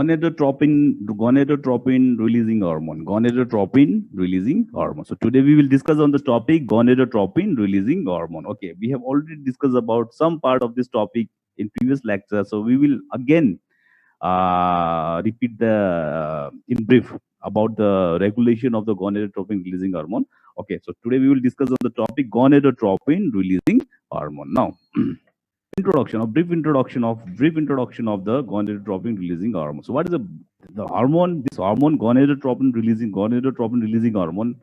gonadotropin releasing hormone. Gonadotropin releasing hormone. So today we will discuss on the topic gonadotropin releasing hormone. Okay, we have already discussed about some part of this topic in previous lecture. So we will again repeat in brief about the regulation of the gonadotropin releasing hormone. Okay, so today we will discuss on the topic gonadotropin releasing hormone. Now, brief introduction of the gonadotropin releasing hormone. So what is the hormone? This hormone, gonadotropin releasing hormone.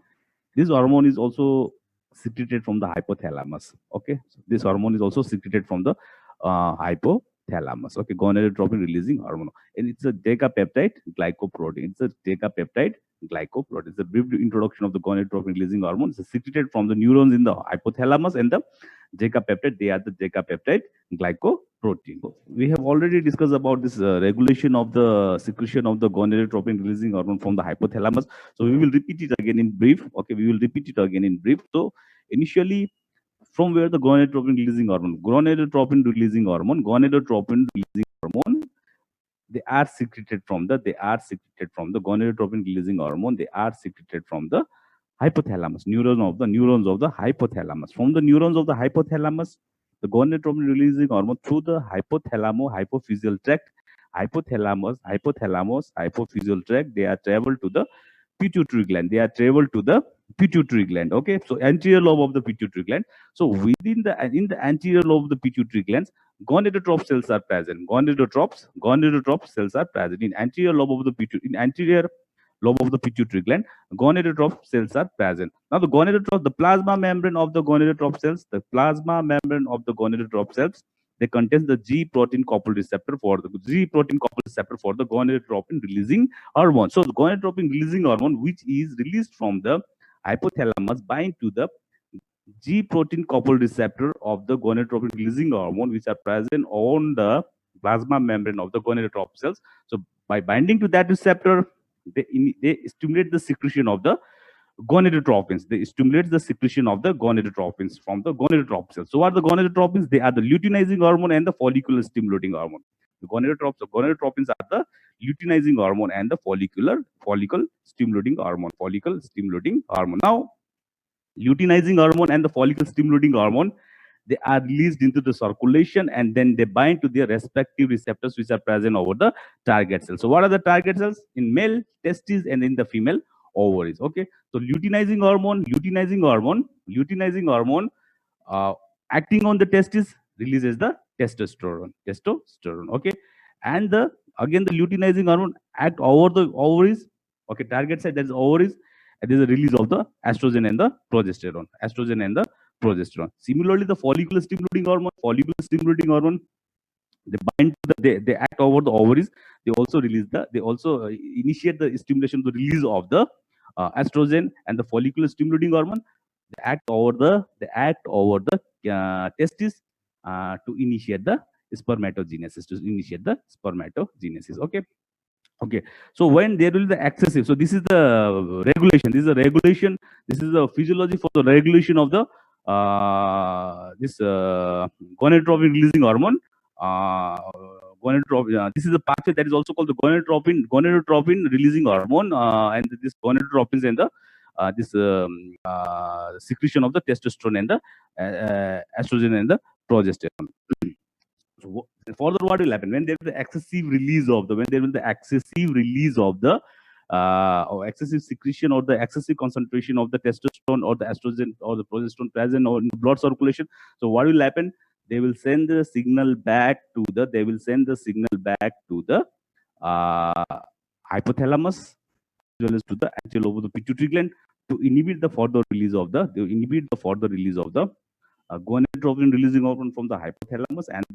This hormone is also secreted from the hypothalamus. Okay, so this hormone is also secreted from the hypothalamus. Okay, gonadotropin releasing hormone, and it's a decapeptide glycoprotein. It's a decapeptide glycoprotein. It's a brief introduction of the gonadotropin releasing hormone. It's secreted from the neurons in the hypothalamus and the decapeptide. They are the decapeptide glycoprotein. We have already discussed about this regulation of the secretion of the gonadotropin releasing hormone from the hypothalamus. So we will repeat it again in brief. Okay, we will repeat it again in brief. So initially, from where the gonadotropin releasing hormone, they are secreted from the gonadotropin releasing hormone. They are secreted from the hypothalamus, neurons of the hypothalamus. From the neurons of the hypothalamus, the gonadotropin releasing hormone through the hypophyseal tract, hypophyseal tract, they are travel to the pituitary gland. Okay, so anterior lobe of the pituitary gland. So in the anterior lobe of the pituitary glands, gonadotrope cells are present. Gonadotrope cells are present in anterior lobe of the pituitary gland. Gonadotrope cells are present. Now the plasma membrane of the gonadotrope cells, they contain the G protein coupled receptor for the gonadotropin releasing hormone. So the gonadotropin releasing hormone, which is released from the hypothalamus, bind to the G protein coupled receptor of the gonadotropin releasing hormone, which are present on the plasma membrane of the gonadotrope cells. So by binding to that receptor, they stimulate the secretion of the gonadotropins. They stimulate the secretion of the gonadotropins from the gonadotrope cells. So what are the gonadotropins? They are the luteinizing hormone and the follicular stimulating hormone. The gonadotropins are the luteinizing hormone and the follicle stimulating hormone. Now, luteinizing hormone and the follicle stimulating hormone, they are released into the circulation, and then they bind to their respective receptors which are present over the target cells. So what are the target cells? In male testes and in the female ovaries. Okay, so luteinizing hormone acting on the testes releases the testosterone. Okay, and again the luteinizing hormone act over the ovaries. Okay, target side, that is ovaries, and there is a release of the estrogen and the progesterone. Similarly, the follicular stimulating hormone, they act over the ovaries. They also initiate the stimulation, the release of the estrogen and the follicular stimulating hormone. They act over the testes to initiate the spermatogenesis. Okay, so when there will be the excessive, so this is the regulation. This is the physiology for the regulation of the gonadotropin releasing hormone. This is a pathway that is also called the gonadotropin releasing hormone, and this gonadotropins and the secretion of the testosterone and the estrogen and the progesterone. So further, what will happen when there is the excessive release of the or excessive secretion or the excessive concentration of the testosterone or the estrogen or the progesterone present or in the blood circulation? So what will happen? They will send the signal back to the hypothalamus as well as to the anterior lobe of the pituitary gland to inhibit the further release of the gonadotropin releasing hormone from the hypothalamus, and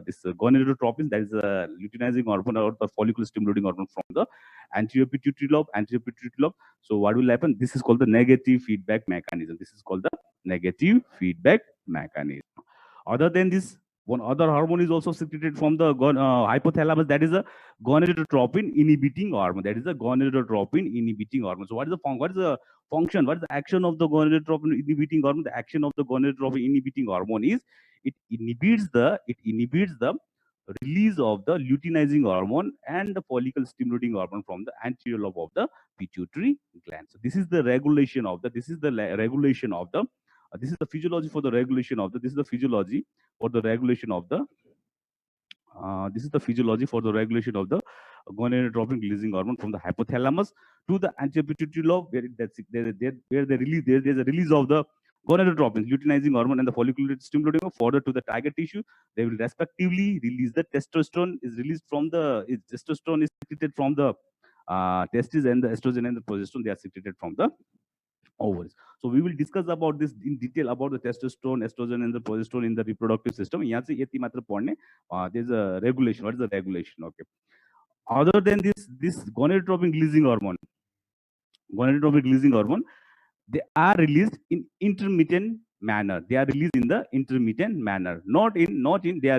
this gonadotropin, that is a luteinizing hormone or the follicle stimulating hormone from the anterior pituitary lobe. So what will happen? This is called the negative feedback mechanism. Other than this, one other hormone is also secreted from the hypothalamus, that is a gonadotropin inhibiting hormone. So what is the function? What is the action of the gonadotropin inhibiting hormone? The action of the gonadotropin inhibiting hormone is it inhibits the release of the luteinizing hormone and the follicle stimulating hormone from the anterior lobe of the pituitary gland. So this is the regulation of the, this is the regulation of the, this is the physiology for the regulation of the, this is the physiology for the regulation of the, this is the physiology for the regulation of the gonadotropin-releasing hormone from the hypothalamus to the anterior pituitary lobe, where where they release, there's a release of the gonadotropin, luteinizing hormone, and the follicular stimulating hormone. Further to the target tissue, they will respectively release the testosterone is released from the testosterone is secreted from the testes, and the estrogen and the progesterone, they are secreted from the ovaries. So we will discuss about this in detail about the testosterone, estrogen, and the progesterone in the reproductive system. There's a regulation. What is the regulation? Okay. Other than this gonadotropin releasing hormone, they are released in intermittent manner. They are released in the intermittent manner, they are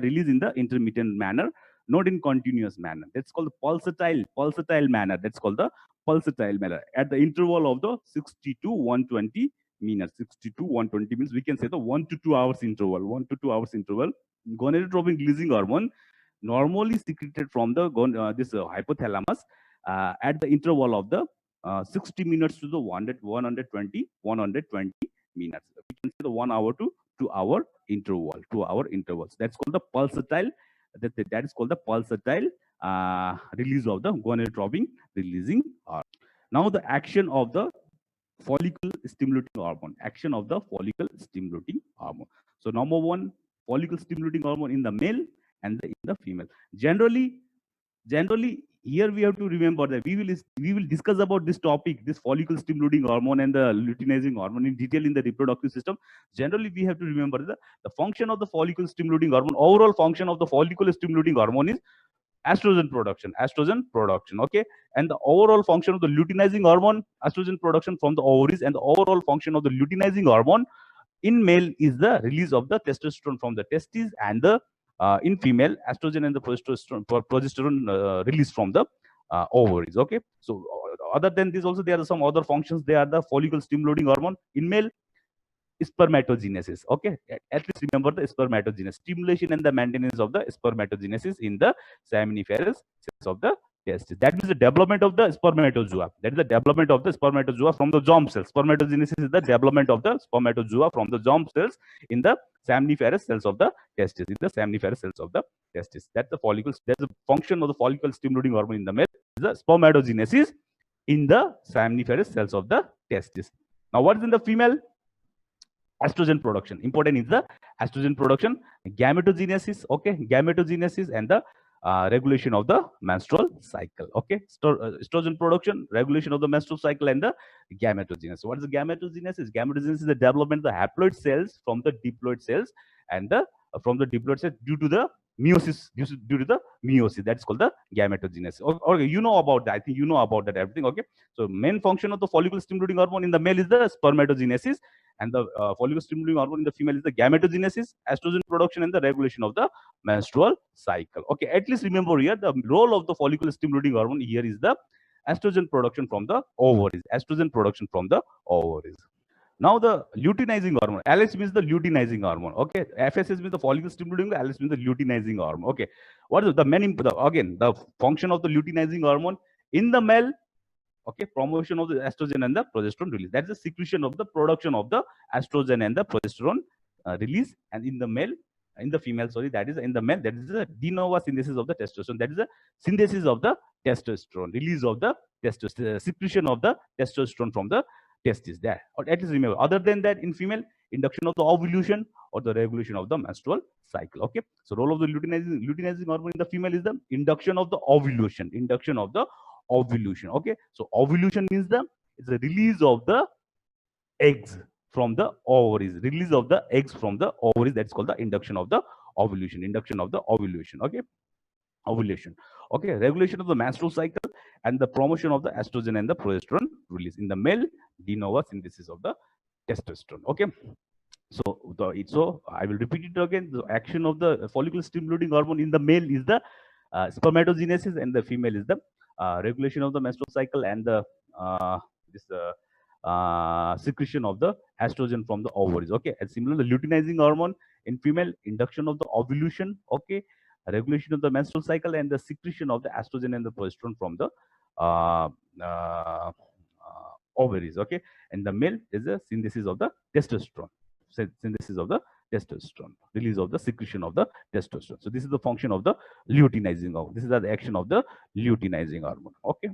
released in the intermittent manner, not in continuous manner. That's called the pulsatile manner. That's called the pulsatile manner at the interval of the 60 to 120 minutes. 60 to 120 minutes. We can say the 1 to 2 hours interval. 1 to 2 hours interval. Gonadotropin releasing hormone normally secreted from the hypothalamus at the interval of the 60 minutes to the 120 minutes. We can say the 1 hour to 2 hour interval, 2 hour intervals. That's called the pulsatile. That is called the pulsatile release of the gonadotropin releasing hormone. Now the action of the follicle stimulating hormone. Action of the follicle stimulating hormone. So number one, follicle stimulating hormone in the male and in the female. Generally, here we have to remember that we will discuss about this topic, this follicle stimulating hormone and the luteinizing hormone in detail in the reproductive system. Generally, we have to remember the function of the follicle stimulating hormone. Overall function of the follicle stimulating hormone is estrogen production, okay, and the overall function of the luteinizing hormone, estrogen production from the ovaries, and the overall function of the luteinizing hormone in male is the release of the testosterone from the testes, and the in female, estrogen and the progesterone released from the ovaries. Okay, so other than this, also there are some other functions. They are the follicle stimulating hormone in male, spermatogenesis. Okay, at least remember the spermatogenesis, stimulation and the maintenance of the spermatogenesis in the seminiferous cells of the testes. That means the development of the spermatozoa. That is the development of the spermatozoa from the germ cells. Spermatogenesis is the development of the spermatozoa from the germ cells in the seminiferous cells of the testes. In the seminiferous cells of the testes. That's the follicles. That's the function of the follicle stimulating hormone in the male. Is the spermatogenesis in the seminiferous cells of the testes. Now, what is in the female? Estrogen production. Important is the estrogen production, gametogenesis, okay, gametogenesis, and the regulation of the menstrual cycle. Okay, estrogen production, regulation of the menstrual cycle, and the gametogenesis. What is the gametogenesis? Gametogenesis is the development of the haploid cells from the diploid cells, and the from the diploid cells due to the meiosis, due to the meiosis. That's called the gametogenesis. Okay, you know about that. I think you know about that everything. Okay, so main function of the follicle stimulating hormone in the male is the spermatogenesis, and the follicle stimulating hormone in the female is the gametogenesis, estrogen production, and the regulation of the menstrual cycle. Okay, at least remember here the role of the follicle stimulating hormone here is the estrogen production from the ovaries. Estrogen production from the ovaries. Now the luteinizing hormone. LH means the luteinizing hormone. Okay, FSH means the follicle stimulating. LH means the luteinizing hormone. Okay, what is the main? Again, the function of the luteinizing hormone in the male. Okay, promotion of the estrogen and the progesterone release. That's the secretion of the production of the estrogen and the progesterone release. And in the male, in the female, sorry, that is in the male, that is the de novo synthesis of the testosterone. That is the synthesis of the testosterone, release of the testosterone, secretion of the testosterone from the testes. There, or at least remember. Other than that, in female, induction of the ovulation or the regulation of the menstrual cycle. Okay, so role of the luteinizing hormone in the female is the induction of the ovulation, induction of the ovulation. Okay, so ovulation means it's the release of the eggs from the ovaries, release of the eggs from the ovaries. That's called the induction of the ovulation, induction of the ovulation. Okay, ovulation. Okay, regulation of the menstrual cycle and the promotion of the estrogen and the progesterone release in the male, de novo synthesis of the testosterone. Okay, so I will repeat it again. The action of the follicle stimulating hormone in the male is the spermatogenesis, and the female is the regulation of the menstrual cycle and the secretion of the estrogen from the ovaries. Okay, and similarly, the luteinizing hormone in female, induction of the ovulation. Okay, regulation of the menstrual cycle, and the secretion of the estrogen and the progesterone from the uh, uh, ovaries. Okay, and the male is the synthesis of the testosterone, synthesis of the testosterone, release of the secretion of the testosterone. So this is the function of the luteinizing hormone. This is the action of the luteinizing hormone. Okay.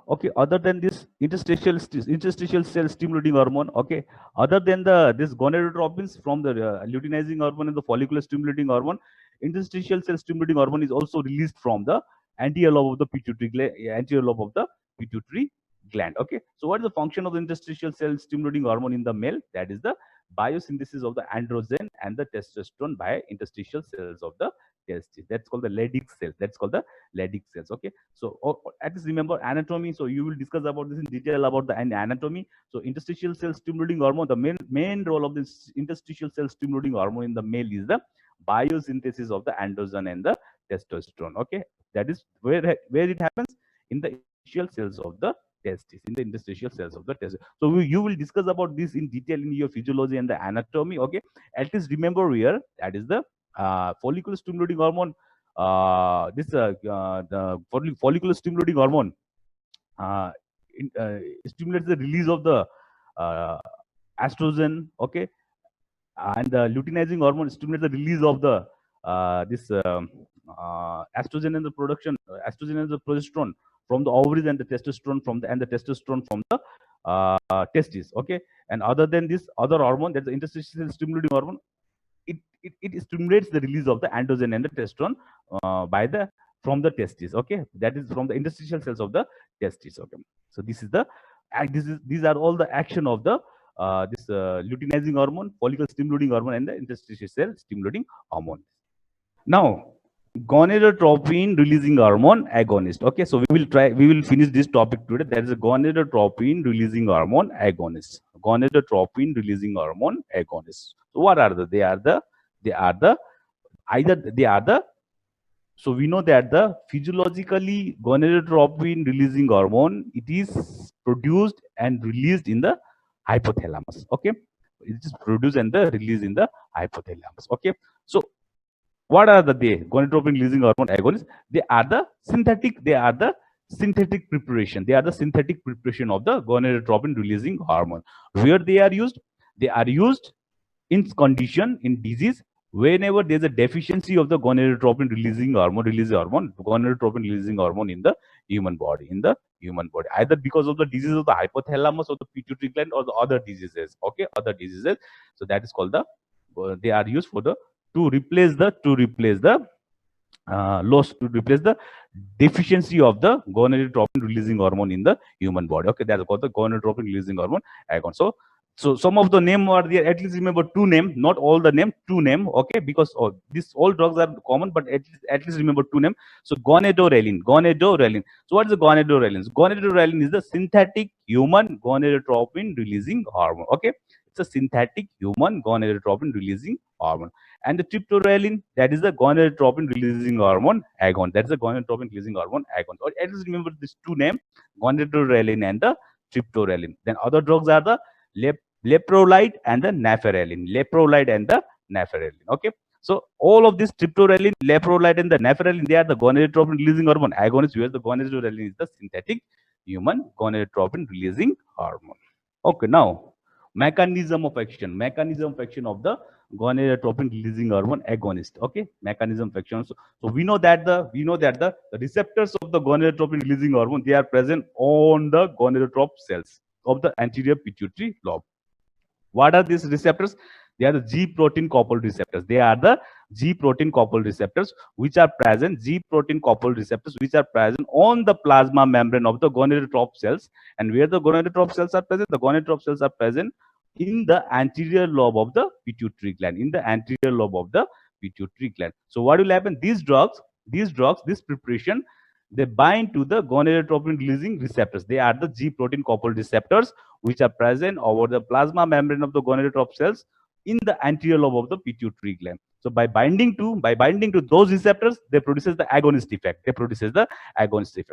Okay, other than this interstitial cell stimulating hormone, okay, other than this gonadotropins from the luteinizing hormone and the follicular stimulating hormone, interstitial cell stimulating hormone is also released from the anterior lobe of the pituitary gland. Okay, so what is the function of the interstitial cell stimulating hormone in the male? That is the biosynthesis of the androgen and the testosterone by interstitial cells of the testis. That's called the Leydig cells. That's called the Leydig cells. Okay, so at least remember anatomy. So you will discuss about this in detail about the anatomy. So interstitial cell stimulating hormone, the main role of this interstitial cell stimulating hormone in the male is the biosynthesis of the androgen and the testosterone. Okay, that is where it happens in the interstitial cells of the testis, in the interstitial cells of the testis. So you will discuss about this in detail in your physiology and the anatomy. Okay, at least remember here that is the follicular stimulating hormone. The follicular stimulating hormone stimulates the release of the estrogen. Okay, and the luteinizing hormone stimulates the release of the estrogen and the production, estrogen and the progesterone from the ovaries, and the testosterone from the testes. Okay, and other than this other hormone, that's the interstitial stimulating hormone. It stimulates the release of the androgen and the testosterone from the testes. Okay, that is from the interstitial cells of the testes. Okay, so these are all the action of the luteinizing hormone, follicle stimulating hormone, and the interstitial cell stimulating hormone. Now, gonadotropin releasing hormone agonist. Okay, so we will finish this topic today. That is a gonadotropin releasing hormone agonist. Gonadotropin releasing hormone agonist. So what are they? So we know that the physiologically gonadotropin releasing hormone, it is produced and released in the hypothalamus. Okay, it is produced and the released in the hypothalamus. Okay, so what are the gonadotropin releasing hormone agonists? They are the synthetic preparation. They are the synthetic preparation of the gonadotropin releasing hormone. Where they are used? They are used in condition, in disease, whenever there is a deficiency of the gonadotropin releasing hormone in the human body, either because of the disease of the hypothalamus or the pituitary gland or the other diseases. Okay, other diseases. So that is called the they are used for the to replace the deficiency of the gonadotropin releasing hormone in the human body. Okay, that's called the gonadotropin releasing hormone agon. So some of the name are there. At least remember two name, not all the name, two name. Okay, because these all drugs are common, but at least remember two name. So gonadorelin. So what is the gonadorelin? Gonadorelin is the synthetic human gonadotropin releasing hormone. Okay, it's a synthetic human gonadotropin releasing hormone. And the triptorelin, that is the gonadotropin releasing hormone agon. That's the gonadotropin releasing hormone agon. Or at least remember these two names, gonadorelin and the triptorelin. Then other drugs are the leprolide and the naferelin. Okay, so all of this triptorelin, leprolide, and the naferelin, they are the gonadotropin releasing hormone agonists, where the gonadorelin is the synthetic human gonadotropin releasing hormone. Okay, now mechanism of action of the gonadotropin releasing hormone agonist. Okay, mechanism of action. So we know that the receptors of the gonadotropin releasing hormone, they are present on the gonadotrop cells of the anterior pituitary lobe. What are these receptors? They are the G protein coupled receptors. Which are present on the plasma membrane of the gonadotrop cells. And where the gonadotrop cells are present? The gonadotrop cells are present in the anterior lobe of the pituitary gland. So what will happen? These drugs, this preparation, they bind to the gonadotropin releasing receptors. They are the G protein coupled receptors, which are present over the plasma membrane of the gonadotrop cells in the anterior lobe of the pituitary gland. So by binding to those receptors, they produces the agonist effect.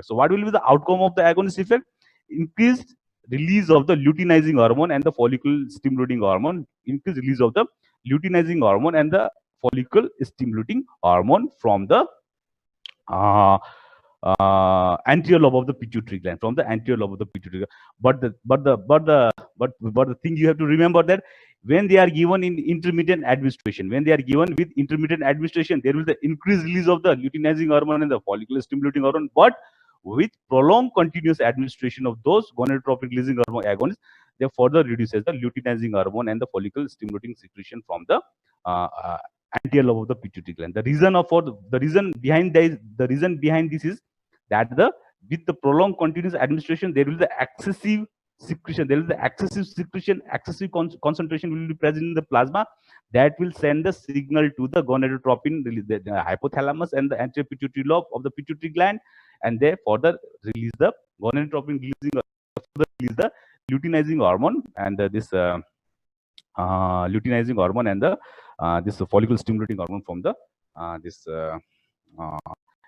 So what will be the outcome of the agonist effect? Increased release of the luteinizing hormone and the follicle stimulating hormone. Increased release of the luteinizing hormone and the follicle stimulating hormone from the uh, anterior lobe of the pituitary gland, from the anterior lobe of the pituitary gland. But the thing you have to remember that when they are given in intermittent administration, when they are given with intermittent administration, there will be the increased release of the luteinizing hormone and the follicle stimulating hormone. But with prolonged continuous administration of those gonadotropin releasing hormone agonists, they further reduces the luteinizing hormone and the follicle stimulating secretion from the uh, anterior lobe of the pituitary gland. The reason behind this is that with the prolonged continuous administration, there will be the excessive secretion. There will be the excessive secretion, excessive concentration will be present in the plasma that will send the signal to the gonadotropin, the hypothalamus and the anterior pituitary lobe of the pituitary gland, and they further release the gonadotropin release the luteinizing hormone and this luteinizing hormone and the this follicle stimulating hormone from the this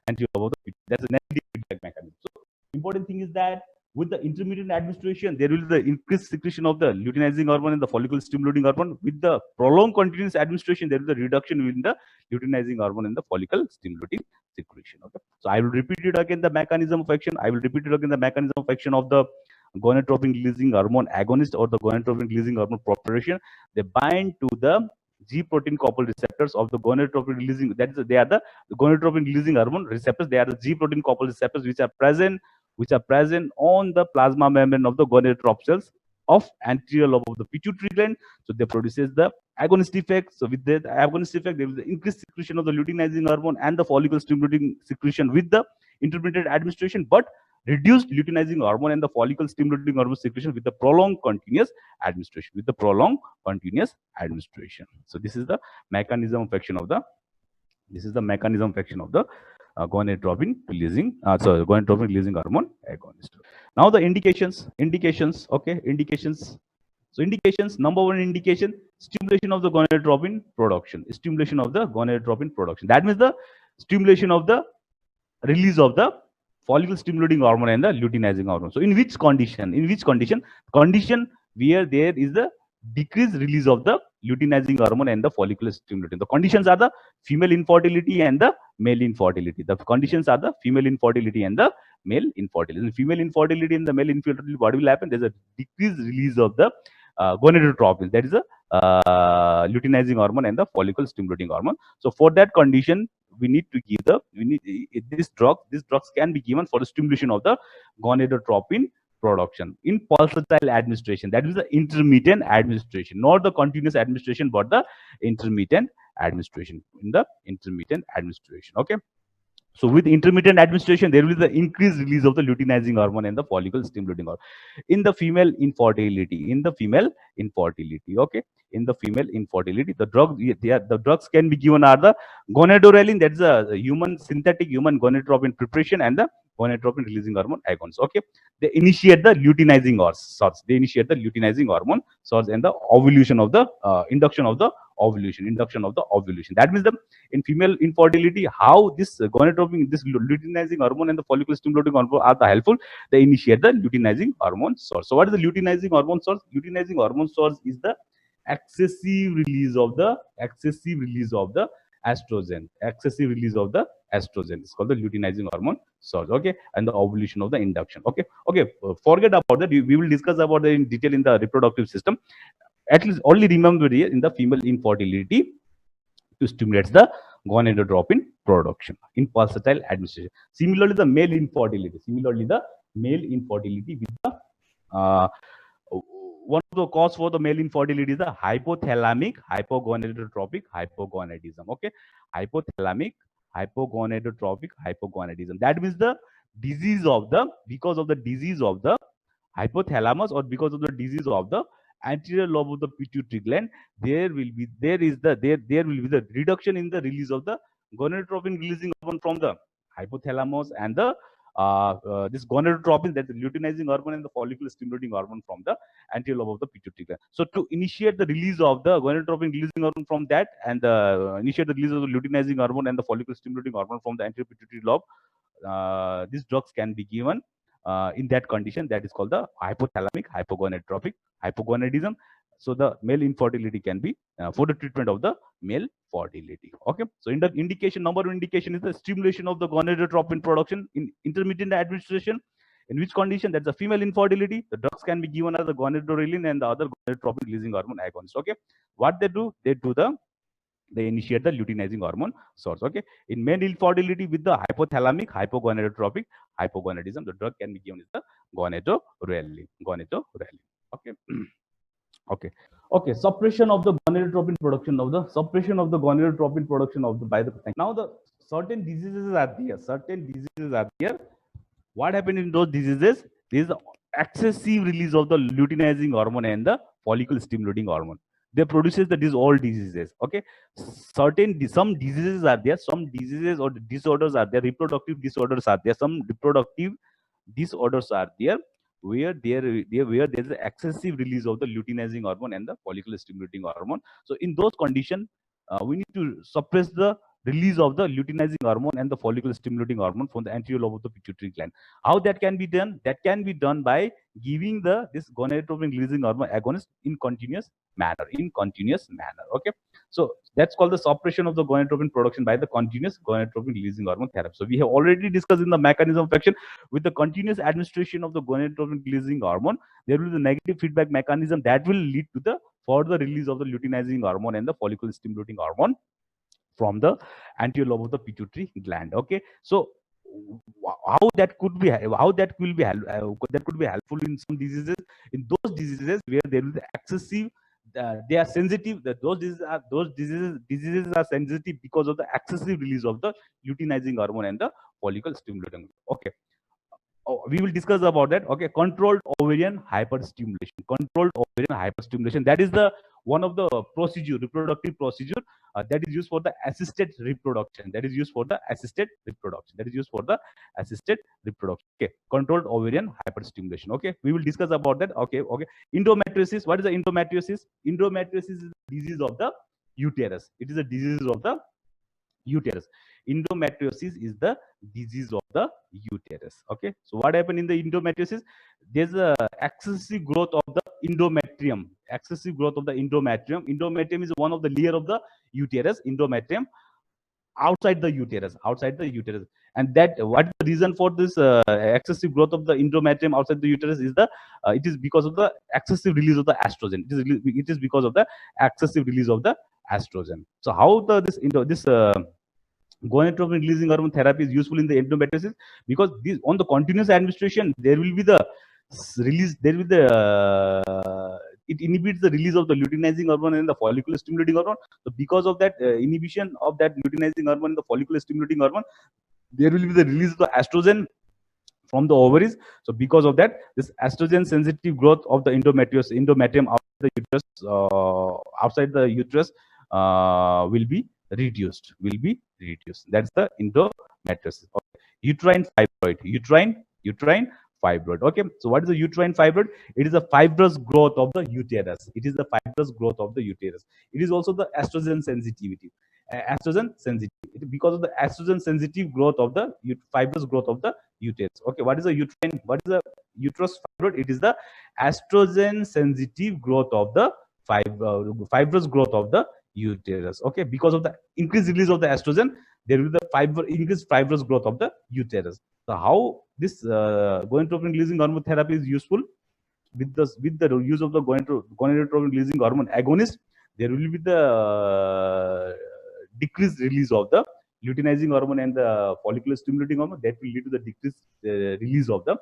anterior lobe of the pituitary. That's a negative feedback mechanism. So important thing is that with the intermittent administration, there will be the increased secretion of the luteinizing hormone and the follicle stimulating hormone. With the prolonged continuous administration, there is a reduction in the luteinizing hormone and the follicle stimulating secretion. Okay. So I will repeat it again, the mechanism of action. I will repeat it again, the mechanism of action of the gonadotropin releasing hormone agonist or the gonadotropin releasing hormone preparation. They bind to the G protein coupled receptors of the gonadotropin releasing. That is, they are the gonadotropin releasing hormone receptors. They are the G protein coupled receptors which are present on the plasma membrane of the gonadotropin cells of anterior lobe of the pituitary gland. So they produces the agonist effect. So with the agonist effect, there is the increased secretion of the luteinizing hormone and the follicle stimulating secretion with the intermittent administration, but reduced luteinizing hormone and the follicle stimulating hormone secretion with the prolonged continuous administration. So this is the mechanism of action of the gonadotropin releasing hormone agonist. Now the indications. Okay, indications. So indications, number one indication, stimulation of the gonadotropin production. That means the stimulation of the release of the follicle stimulating hormone and the luteinizing hormone. So in which condition? Condition where there is the decreased release of the luteinizing hormone and the follicle stimulating. The conditions are the female infertility and the male infertility. The conditions are the female infertility and the male infertility. In female infertility and the male infertility, what will happen? There's a decreased release of the gonadotropin, that is a luteinizing hormone and the follicle stimulating hormone. So for that condition, we need to give this drug. These drugs can be given for the stimulation of the gonadotropin production in pulsatile administration. That is the intermittent administration, not the continuous administration, but the intermittent administration. Okay. So with intermittent administration, there will be the increased release of the luteinizing hormone and the follicle stimulating hormone. In the female infertility, okay, in the female infertility, the drugs can be given are the gonadorelin, that's a synthetic human gonadotropin preparation, and the gonadotropin releasing hormone agonists. Okay, they initiate the luteinizing source. Hormone source and the ovulation of the induction of the ovulation. That means in female infertility, how this gonadotropin, this luteinizing hormone and the follicle stimulating hormone are the helpful. They initiate the luteinizing hormone source. So what is the luteinizing hormone source? Luteinizing hormone source is the excessive release of the estrogen. It's called the luteinizing hormone source. Okay, and the ovulation of the induction. Okay, forget about that. We will discuss about that in detail in the reproductive system. At least only remember here in the female infertility, to stimulate the gonadotropin production in pulsatile administration. Similarly, the male infertility. With the one of the cause for the male infertility is the hypothalamic hypogonadotropic hypogonadism. Okay, hypothalamic hypogonadotropic hypogonadism. That means the disease of the hypothalamus, or because of the disease of the anterior lobe of the pituitary gland, there will be the reduction in the release of the gonadotropin releasing hormone from the hypothalamus, and the this gonadotropin, that the luteinizing hormone and the follicle stimulating hormone from the anterior lobe of the pituitary gland. So to initiate the release of the gonadotropin releasing hormone from that, and initiate the release of the luteinizing hormone and the follicle stimulating hormone from the anterior pituitary lobe, these drugs can be given in that condition, that is called the hypothalamic hypogonadotropic hypogonadism. So the male infertility can be for the treatment of the male fertility. Okay. So in the indication, number one indication is the stimulation of the gonadotropin production in intermittent administration. In which condition? That's a female infertility. The drugs can be given as the gonadotropin and the other gonadotropin releasing hormone agonist. Okay. What they do? They initiate the luteinizing hormone source. Okay. In male infertility with the hypothalamic hypogonadotropic hypogonadism, the drug can be given as the gonadotropin. Okay. Okay. Okay. Suppression of the gonadotropin production of the by the now the certain diseases are there. What happened in those diseases? There is excessive release of the luteinizing hormone and the follicle stimulating hormone. They produces these all diseases. Okay. Some diseases are there, some diseases or disorders are there, reproductive disorders are there, some reproductive disorders are there where there's an excessive release of the luteinizing hormone and the follicle stimulating hormone. So in those conditions, we need to suppress the release of the luteinizing hormone and the follicle stimulating hormone from the anterior lobe of the pituitary gland. How that can be done? That can be done by giving this gonadotropin releasing hormone agonist in continuous manner. Okay. So that's called the suppression of the gonadotropin production by the continuous gonadotropin releasing hormone therapy. So we have already discussed in the mechanism of action. With the continuous administration of the gonadotropin releasing hormone, there will be the negative feedback mechanism that will lead to the further release of the luteinizing hormone and the follicle stimulating hormone from the anterior lobe of the pituitary gland. Okay. So how that could be that could be helpful in some diseases, in those diseases where there is excessive they are sensitive, that those diseases are sensitive because of the excessive release of the luteinizing hormone and the follicle stimulating. Okay. We will discuss about that. Okay. Controlled ovarian hyperstimulation. That is the one of the reproductive procedure that is used for the assisted reproduction. Okay. Controlled ovarian hyperstimulation. Okay. We will discuss about that. Okay. Endometriosis. What is the endometriosis? Endometriosis is a disease of the uterus. It is a disease of the uterus. Endometriosis is the disease of the uterus. Okay. So what happened in the endometriosis? There's a excessive growth of the endometrium. Endometrium is one of the layer of the uterus. Endometrium outside the uterus. And that what is the reason for this excessive growth of the endometrium outside the uterus is it is because of the excessive release of the estrogen. It is because of the excessive release of the estrogen. So how this gonadotropin releasing hormone therapy is useful in the endometriosis? Because on the continuous administration, there will be the release. It inhibits the release of the luteinizing hormone and the follicle stimulating hormone. So because of that inhibition of that luteinizing hormone and the follicle stimulating hormone, there will be the release of the estrogen from the ovaries. So because of that, this estrogen sensitive growth of the endometrium outside the uterus will be reduced. That's the endometriosis. Okay. Uterine fibroid. Okay. So what is the uterine fibroid? It is a fibrous growth of the uterus. It is also the estrogen sensitivity. Because of the estrogen sensitive growth of the fibrous growth of the uterus. Okay. What is the uterus fibroid? It is the estrogen sensitive growth of the fibrous growth of the uterus. Okay. Because of the increased release of the estrogen, there will be the increased fibrous growth of the uterus. So how this gonadotropin releasing hormone therapy is useful? With the use of the gonadotropin releasing hormone agonist, there will be the decreased release of the luteinizing hormone and the follicular stimulating hormone. That will lead to the decreased release of the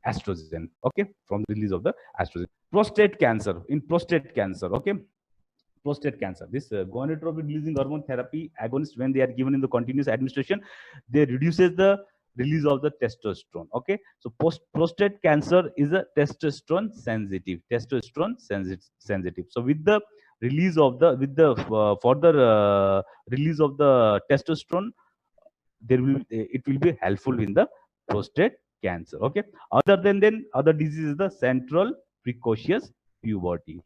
estrogen. Okay. From the release of the estrogen. Prostate cancer. Okay. Prostate cancer. This gonadotropin releasing hormone therapy agonist, when they are given in the continuous administration, they reduces the release of the testosterone. Okay. So prostate cancer is a testosterone sensitive. So with the release of the further release of the testosterone, it will be helpful in the prostate cancer. Okay. Other disease is the central precocious puberty.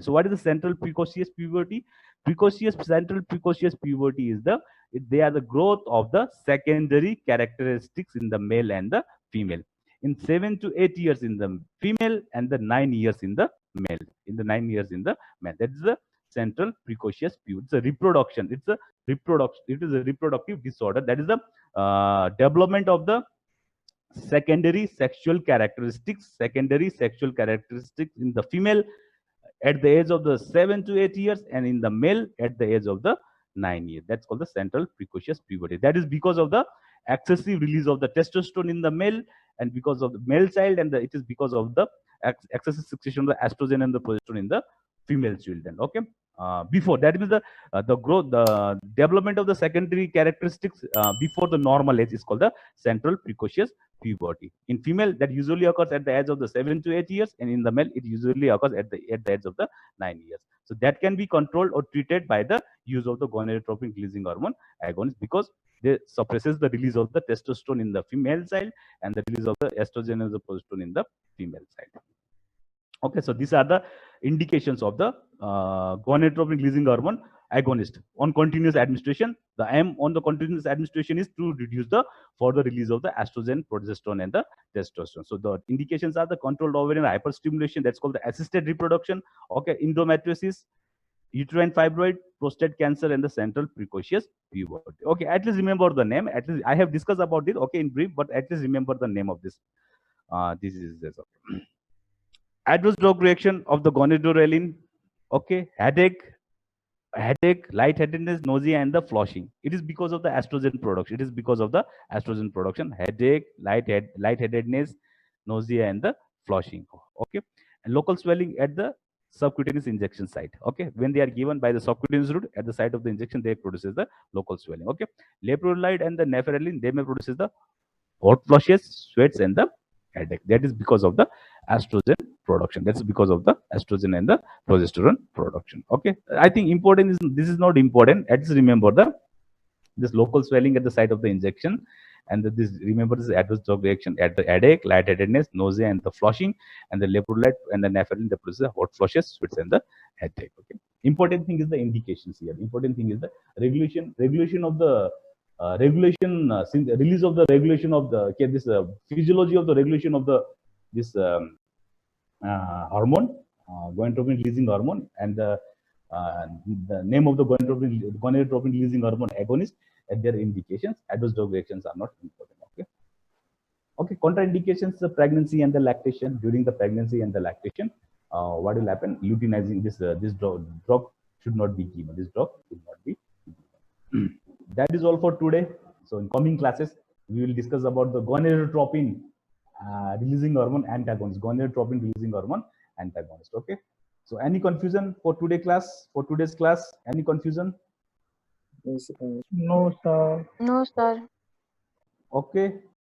So what is the central precocious puberty? Central precocious puberty is they are the growth of the secondary characteristics in the male and the female. in 7 to 8 years in the female and the 9 years in the male. In the 9 years in the male. That is the central precocious puberty. It's a reproduction. It's a reproduction. It is a reproductive disorder. That is the development of the secondary sexual characteristics in the female at the age of the 7 to 8 years and in the male at the age of the 9 years. That's called the central precocious puberty. That is because of the excessive release of the testosterone in the male and because of the male child, and it is because of the excessive secretion of the estrogen and the progesterone in the female children. Okay. Before that means the growth, the development of the secondary characteristics before the normal age is called the central precocious puberty. In female, that usually occurs at the age of the 7 to 8 years, and in the male, it usually occurs at the age of the 9 years. So that can be controlled or treated by the use of the gonadotropin-releasing hormone agonist, because they suppresses the release of the testosterone in the female child and the release of the estrogen and the progesterone in the female child. Okay, so these are the indications of the gonadotropin-releasing hormone agonist on continuous administration. The aim on the continuous administration is to reduce the further release of the estrogen, progesterone, and the testosterone. So the indications are the controlled ovarian hyperstimulation, that's called the assisted reproduction. Okay, endometriosis, uterine fibroid, prostate cancer, and the central precocious puberty. Okay, at least remember the name. At least I have discussed about it. Okay, in brief, but at least remember the name of this disease. Adverse drug reaction of the gonadotropin. Okay, headache, lightheadedness, nausea, and the flushing. It is because of the estrogen production. It is because of the estrogen production. Headache, lightheadedness, nausea, and the flushing. Okay, and local swelling at the subcutaneous injection site. Okay, when they are given by the subcutaneous route at the site of the injection, they produces the local swelling. Okay, leprolide and the neferalin, they may produce the hot flushes, sweats, and the headache. That is because of the estrogen production. That's because of the estrogen and the progesterone production. Okay, I think important is this is not important. Let's remember this local swelling at the site of the injection, and this remember this adverse drug reaction at the headache, lightheadedness, nausea, and the flushing, and the leprolide and the neferalin that produces hot flushes, sweats, and the headache. Okay. Important thing is the indications here. Important thing is the regulation of the release of the regulation of the this physiology of the regulation of the this hormone, gonadotropin-releasing hormone, and the name of the gonadotropin-releasing hormone agonist and their indications. Adverse drug reactions are not important. Okay. Okay. Contraindications: the pregnancy and the lactation. During the pregnancy and the lactation, what will happen? Luteinizing this drug should not be given. This drug should not be given. That is all for today. So in coming classes, we will discuss about the gonadotropin releasing hormone antagonist, gonadotropin releasing hormone antagonist. Okay. So any confusion for today's class? Any confusion? No, sir. No, sir. Okay.